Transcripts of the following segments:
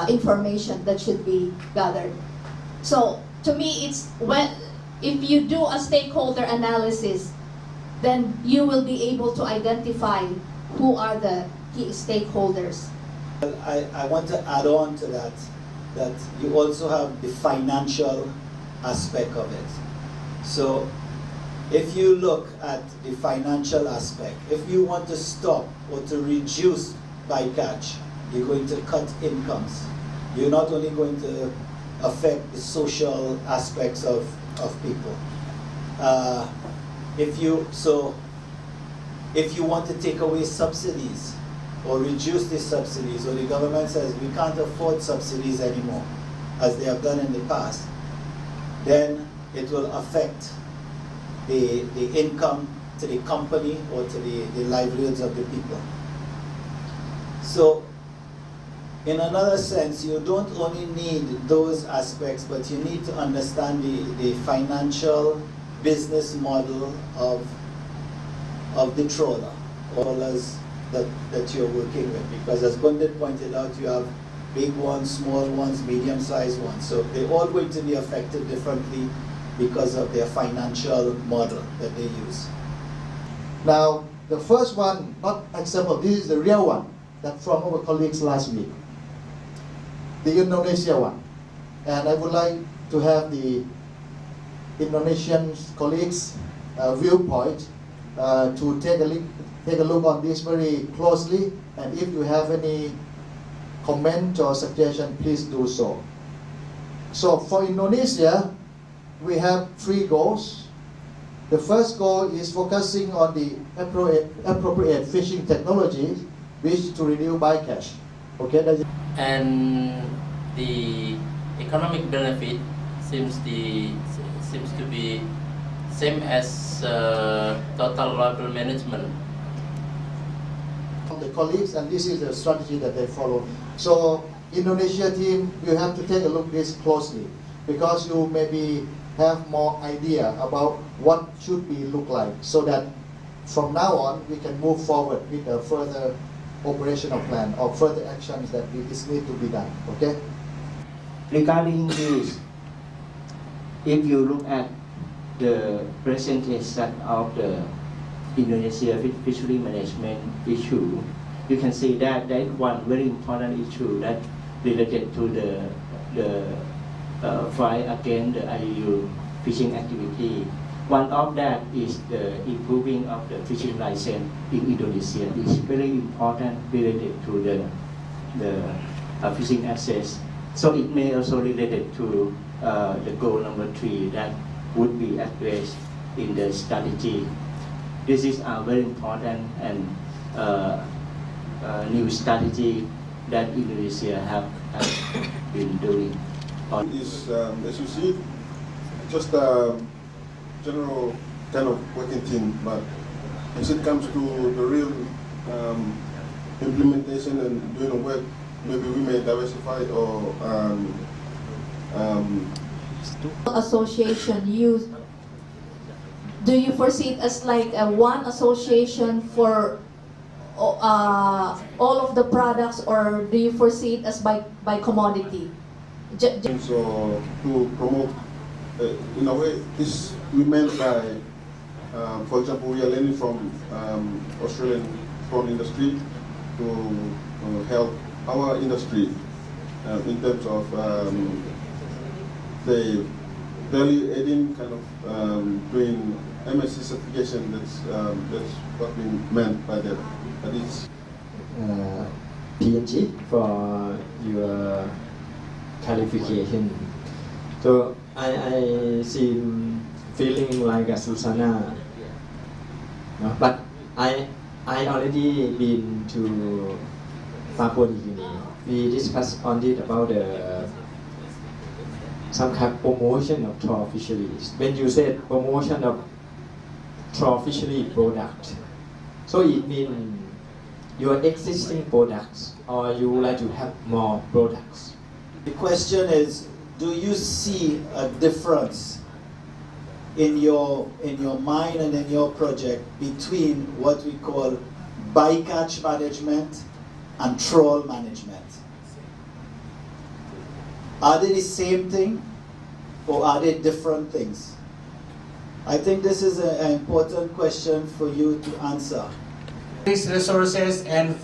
information that should be gathered. So to me, it's if you do a stakeholder analysis, then you will be able to identify who are the key stakeholders. I want to add on to that you also have the financial aspect of it. So if you look at the financial aspect, if you want to stop or to reduce bycatch, you're going to cut incomes. You're not only going to affect the social aspects of people. If you want to take away subsidies or reduce the subsidies, or the government says we can't afford subsidies anymore, as they have done in the past, then it will affect the income to the company or to the livelihoods of the people. So in another sense, you don't only need those aspects, but you need to understand the financial business model of the trawler, trawlers that you're working with. Because as Gundit pointed out, you have big ones, small ones, medium-sized ones. So they're all going to be affected differently because of their financial model that they use. Now, the first one, not example, this is the real one, that from our colleagues last week. The Indonesia one. And I would like to have the Indonesian colleagues' viewpoint to take a look on this very closely, and if you have any comment or suggestion, please do so. So for Indonesia, we have 3 goals. The first goal is focusing on the appropriate fishing technology, which to reduce bycatch. Okay, and the economic benefit seems to be same as total liability management. The colleagues, and this is the strategy that they follow. So Indonesia team, you have to take a look this closely, because you maybe have more idea about what should be look like, so that from now on we can move forward with a further operational plan or further actions that is need to be done. Okay. Regarding this, if you look at the presentation of the Indonesia fishery management issue, you can see that there is one very important issue that related to the fight against the illegal fishing activity. One of that is the improving of the fishing license in Indonesia. It's very important related to the fishing access. So it may also related to the goal number 3 that would be addressed in the strategy. This is a very important and new strategy that Indonesia have been doing. Is, as you see, just a general kind of working team, but as it comes to the real implementation and doing the work, maybe we may diversify or association use. Do you foresee it as like one association for all of the products, or do you foresee it as by commodity? So to promote, in a way, this we meant by, for example, we are learning from Australian prawn industry to help our industry in terms of the value adding kind of doing MSC certification. That's what we meant by that. That is PNG for your clarification. So I seem feeling like a Susanna, no? But I already been to Papua New Guinea. We discussed on it about some kind of promotion of trout fisheries. When you said promotion of trout fishery product, so it means your existing products, or you would like to have more products? The question is, do you see a difference in your mind and in your project between what we call bycatch management and trawl management? Are they the same thing or are they different things? I think this is an important question for you to answer. These resources and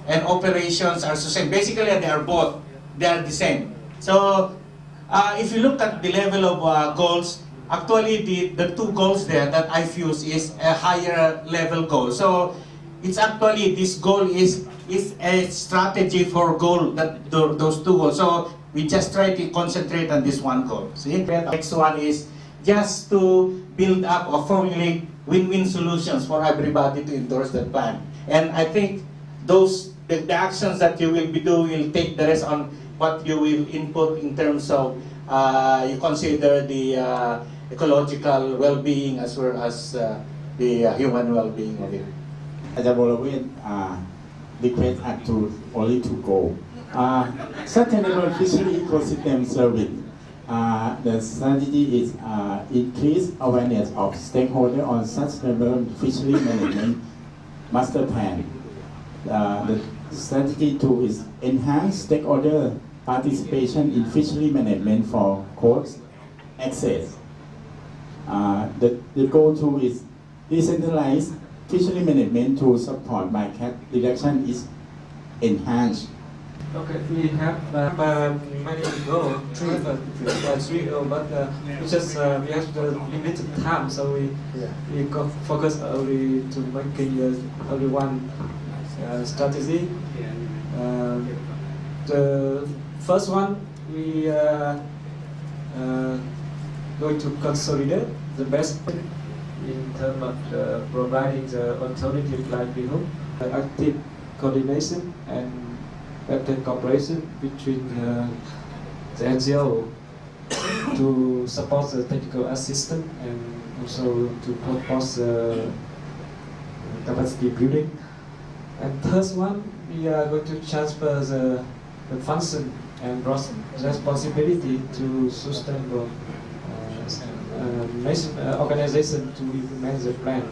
operations are the same. Basically, they are both. They are the same. So, if you look at the level of goals, actually the two goals there that I fuse is a higher level goal. So, it's actually this goal is a strategy for goal that those two goals. So, we just try to concentrate on this one goal. See, the next one is just to build up or formulate win-win solutions for everybody to endorse the plan. And I think the actions that you will be doing will take the rest on what you will input in terms of you consider the ecological well-being as well as the human well-being of it. As a volunteer, request us to only to go. Sustainable fishery ecosystem service. The strategy is increase awareness of stakeholders on sustainable fishery management master plan. The strategy 2 is enhance stakeholder participation in fishery management for coast access. The goal 2 is decentralized fishery management to support bycatch reduction is enhanced. Okay, we have many goals, three goals, but we have the limited time, so we focus only to making only one strategy. The first one we going to consolidate the best in terms of providing the alternative livelihood, active coordination and better cooperation between the NGO to support the technical assistance and also to propose the capacity building. And third one, we are going to transfer the function and responsibility to sustainable organization to implement the plan.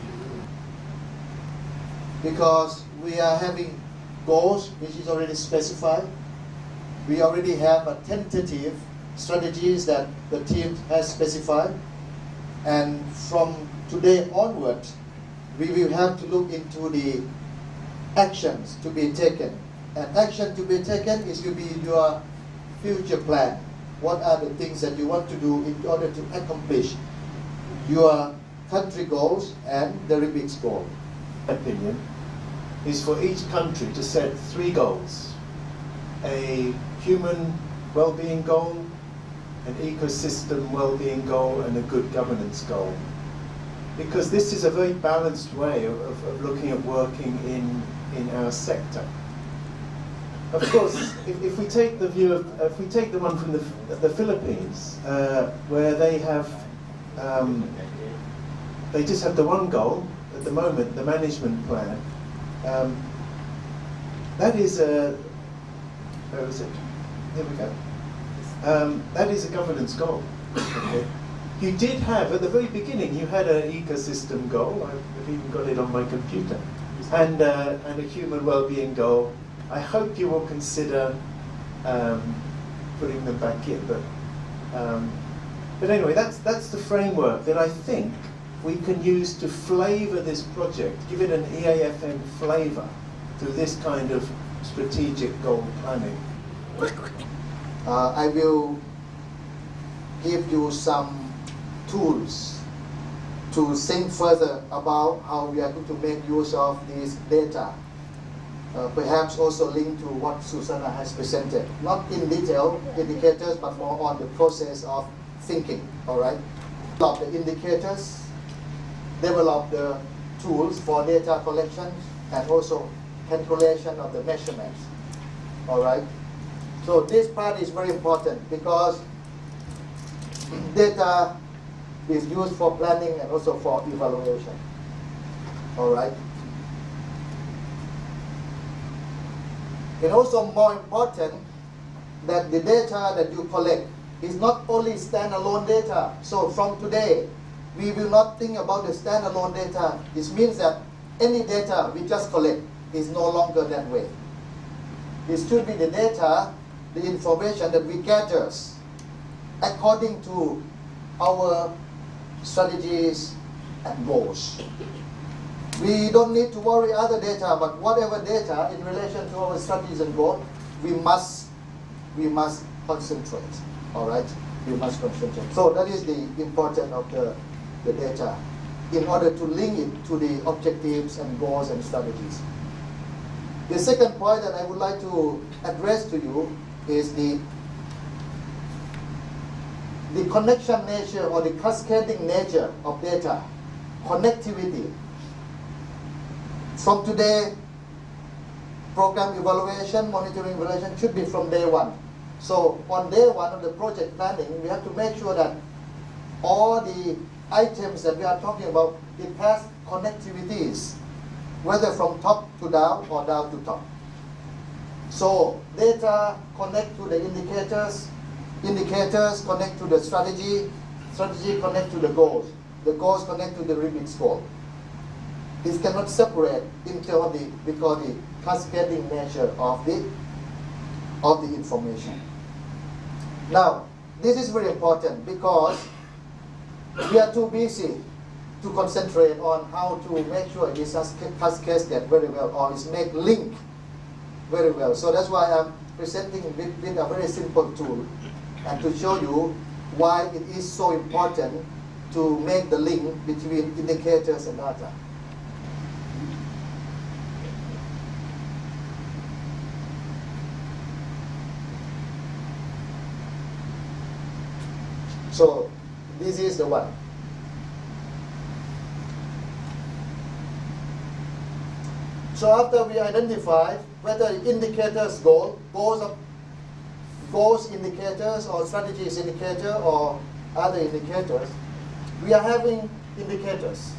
Because we are having goals which is already specified. We already have a tentative strategies that the team has specified, and from today onward we will have to look into the actions to be taken, and action to be taken is to be your future plan. What are the things that you want to do in order to accomplish your country goals and the Rubik's goal? Opinion is for each country to set 3 goals: a human well-being goal, an ecosystem well-being goal, and a good governance goal. Because this is a very balanced way of looking at working in our sector. Of course, if we take the view of, if we take the one from the Philippines, where they have, they just have the one goal at the moment, the management plan. That is a, where is it? Here we go. That is a governance goal. Okay. You did have, at the very beginning, you had an ecosystem goal. I've even got it on my computer, and a human well-being goal. I hope you will consider putting them back in. But anyway, that's the framework that I think we can use to flavour this project, give it an EAFM flavour through this kind of strategic goal planning. I will give you some tools to think further about how we are going to make use of this data. Perhaps also linked to what Susanna has presented. Not in detail indicators, but more on the process of thinking, all right? Develop the indicators, develop the tools for data collection, and also calculation of the measurements, all right? So this part is very important because data is used for planning and also for evaluation, all right? And also more important that the data that you collect is not only standalone data. So from today, we will not think about the standalone data. This means that any data we just collect is no longer that way. It should be the data, the information that we gather according to our strategies and goals. We don't need to worry other data, but whatever data in relation to our strategies and goals, we must concentrate. All right, we must concentrate. So that is the importance of the data in order to link it to the objectives and goals and strategies. The second point that I would like to address to you is the connection nature or the cascading nature of data, connectivity. From today, program evaluation, monitoring evaluation should be from day one. So on day one of the project planning, we have to make sure that all the items that we are talking about, it has connectivities, whether from top to down or down to top. So data connect to the indicators, indicators connect to the strategy, strategy connect to the goals connect to the Rubik's goal. This cannot separate because the cascading nature of the information. Now, this is very important because we are too busy to concentrate on how to make sure it is cascaded very well or is make link very well. So that's why I'm presenting with a very simple tool and to show you why it is so important to make the link between indicators and data. So this is the one. So after we identify whether indicators goals indicators or strategies indicator or other indicators, we are having indicators.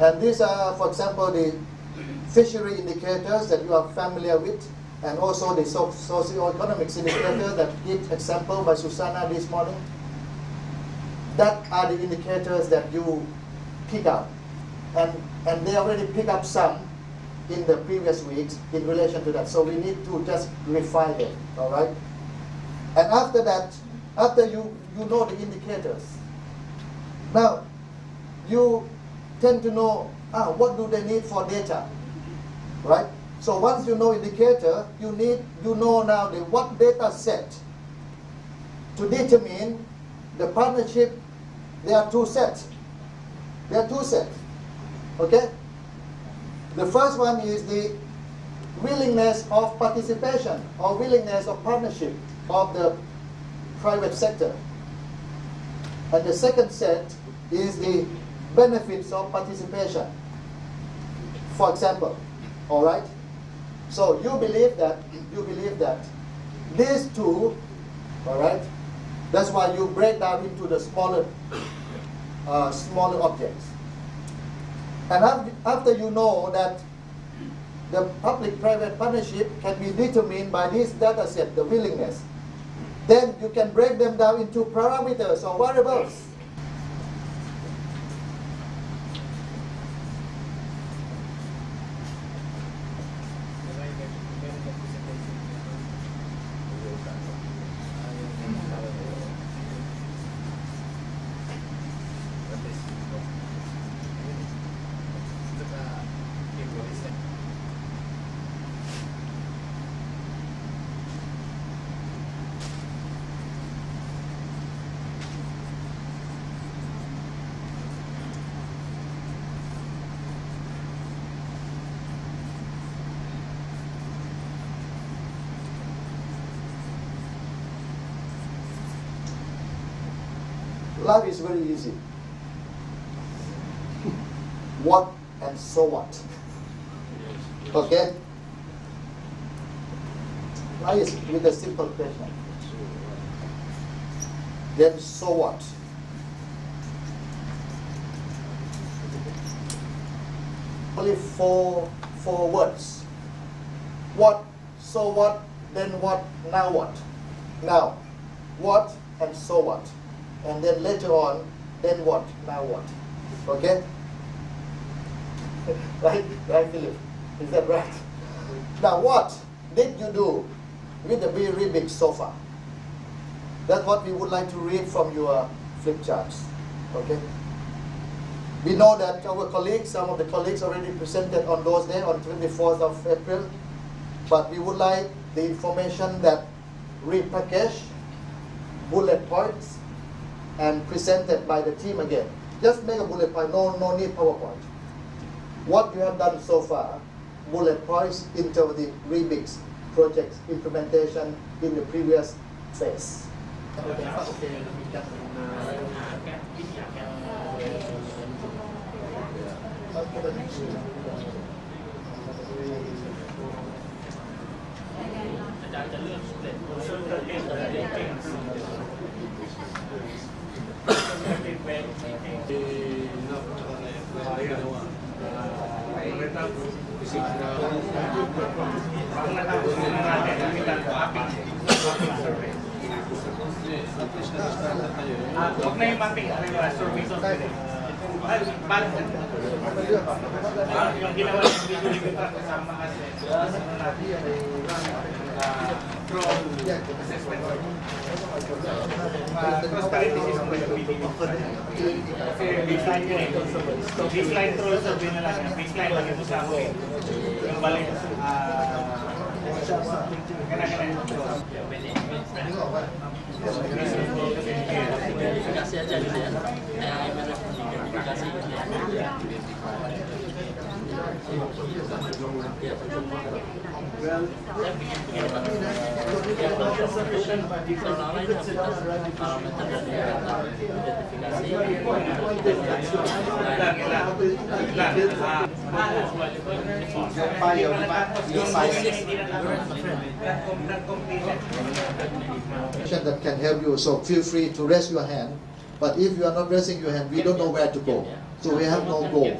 And these are, for example, the fishery indicators that you are familiar with, and also the socio-economic indicator that give example by Susanna this morning. That are the indicators that you pick up. And they already pick up some in the previous weeks in relation to that. So we need to just refine it, all right? And after that, after you know the indicators, now you tend to know what do they need for data, right? So once you know indicator, you know now what data set to determine the partnership. There are two sets. Okay? The first one is the willingness of participation or willingness of partnership of the private sector. And the second set is the benefits of participation. For example, all right? So you believe that these two, all right? That's why you break down into the smaller objects. And after you know that the public-private partnership can be determined by this data set, the willingness, then you can break them down into parameters or variables. Life is very easy. What and so what? Okay? Life is with a simple question. Then so what? Only four words. What, so what, then what, now what? Now, what and so what? And then later on, then what, now what? Okay? Right, Philip? Is that right? Now what did you do with the Rubik so far? That's what we would like to read from your flip charts. Okay. We know that our colleagues, some of the colleagues already presented on those days, on 24th of April, but we would like the information that repackaged, bullet points, and presented by the team again. Just make a bullet point, no need PowerPoint. What you have done so far, bullet points into the remix project implementation in the previous phase. Huwag na yung mapping, survey. Yung ginawa ng video kasama kasi assessment. Cross-current disease mo yung video. Kasi baseline yun eh. Baseline through survey na lang. Baseline lang yung sa akin. Yung balik. Verifikasi aja gitu ya. Verifikasi gitu ya. That can help you, so feel free to raise your hand. But if you are not raising your hand, we don't know where to go. So we have no goal.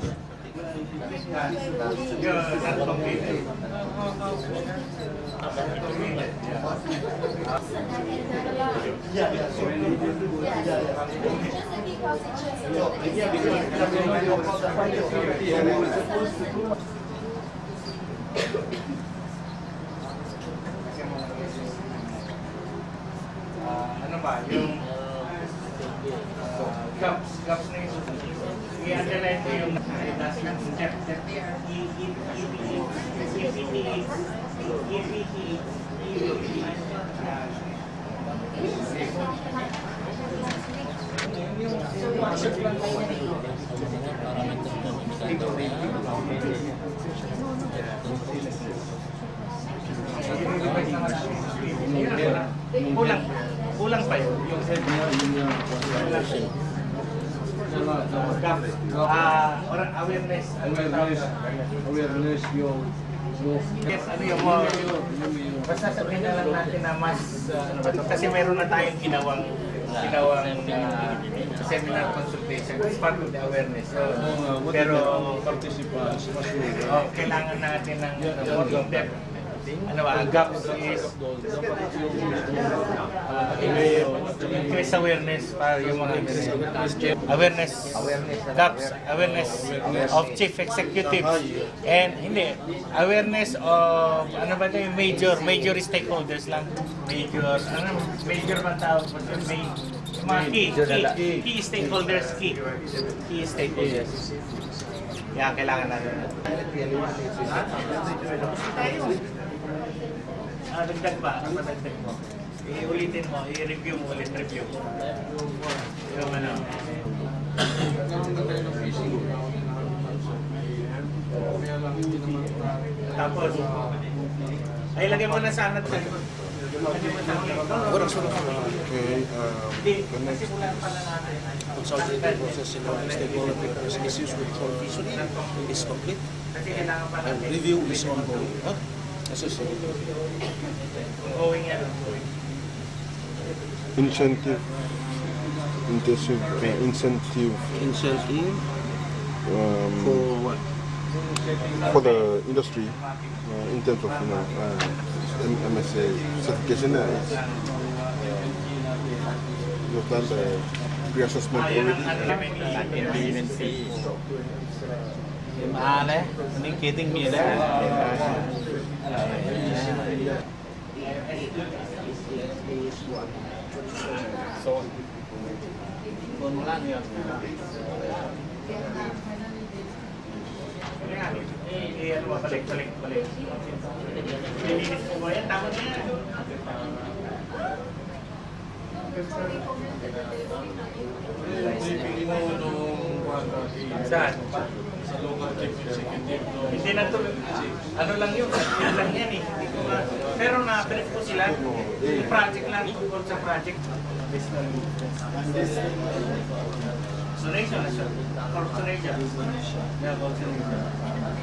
Ano ba, yung gaps na yung i-underline mo yung kulang pa yun. Awareness yung yes, ano yung more, basta sabihin na lang natin na mas ano ba ito, kasi meron na tayong ginawang seminar consultation as part of the awareness. So, pero kailangan natin ng more in-depth. Ano ba, gaps is increase awareness para yung mga awareness of chief executive and hindi awareness of ano ba yung major stakeholders lang, major ba tawag po mga key stakeholders. Kaya kailangan natin dagdag ba? Ano dagdag mo? Ulitin mo, i-review mo ulit, review mo. Yung ano. Tapos, ay lagay mo na sana ito. Consultative process in our stakeholder issues with visually is complete and review is ongoing. Incentive For what? for the industry in terms of MSA certification. You've done the pre-assessment already. Communicating me there. Formula ano yun? Ano ba? Balik. Lilinis po ba yan? Tama na yan. Saan? Sa local team, executive, Hindi na to. Ano lang yun? Yun lang yan eh. Hindi ko pero na-brief ko sila. Yung project lang. Tungkol sa project. Consolation. Yeah, consolation.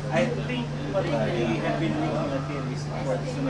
I think what we have been looking at here is consolation.